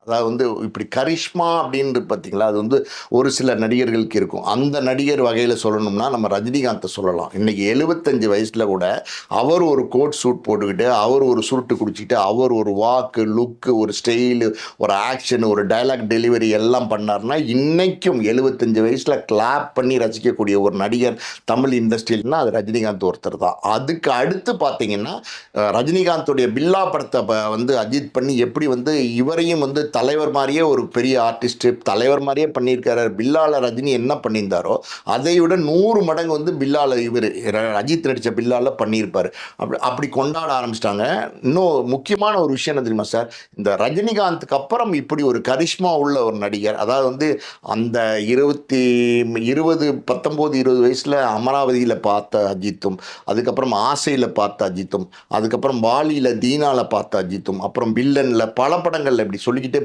அதாவது வந்து இப்படி கரிஷ்மா அப்படின்னு பார்த்தீங்களா, அது வந்து ஒரு சில நடிகர்களுக்கு இருக்கும். அந்த நடிகர் வகையில் சொல்லணும்னா நம்ம ரஜினிகாந்தை சொல்லலாம். இன்னைக்கு 75 வயசில் கூட அவர் ஒரு கோட் சூட் போட்டுக்கிட்டு, அவர் ஒரு சுருட்டு குடிச்சிக்கிட்டு, அவர் ஒரு வாக்கு, லுக்கு, ஒரு ஸ்டைலு, ஒரு ஆக்ஷன், ஒரு டைலாக் டெலிவரி எல்லாம் பண்ணார்னா, இன்னைக்கும் 75 வயசில் கிளாப் பண்ணி ரசிக்கக்கூடிய ஒரு நடிகர் தமிழ் இண்டஸ்ட்ரியில்னா அது ரஜினிகாந்த் ஒருத்தர் தான். அதுக்கு அடுத்து பார்த்தீங்கன்னா, ரஜினிகாந்துடைய பில்லா படத்தை வந்து அஜித் பண்ணி எப்படி வந்து இவரையும் வந்து தலைவர் மாதிரியே ஒரு பெரிய ஆர்டிஸ்ட் தலைவர் மாதிரியே பண்ணியிருக்காரு. பில்லால ரஜினி என்ன பண்ணியிருந்தாரோ அதை விட 100 மடங்கு வந்து பில்லால இவர் அஜித் நடித்த பில்லால பண்ணியிருப்பார். அப்படி கொண்டாட ஆரம்பிச்சிட்டாங்க. இன்னும் முக்கியமான ஒரு விஷயம் என்ன தெரியுமா சார், இந்த ரஜினிகாந்துக்கு அப்புறம் இப்படி ஒரு கரிஷ்மா உள்ள ஒரு நடிகர், அதாவது வந்து அந்த 19 வயசுல அமராவதியில் பார்த்த அஜித்தும், அதுக்கப்புறம் ஆசையில் பார்த்த அஜித்தும், அதுக்கப்புறம் வாலியில் தீனால பார்த்த அஜித்தும், அப்புறம் வில்லனில் பல படங்களில் இப்படி சொல்லிக்கிட்டே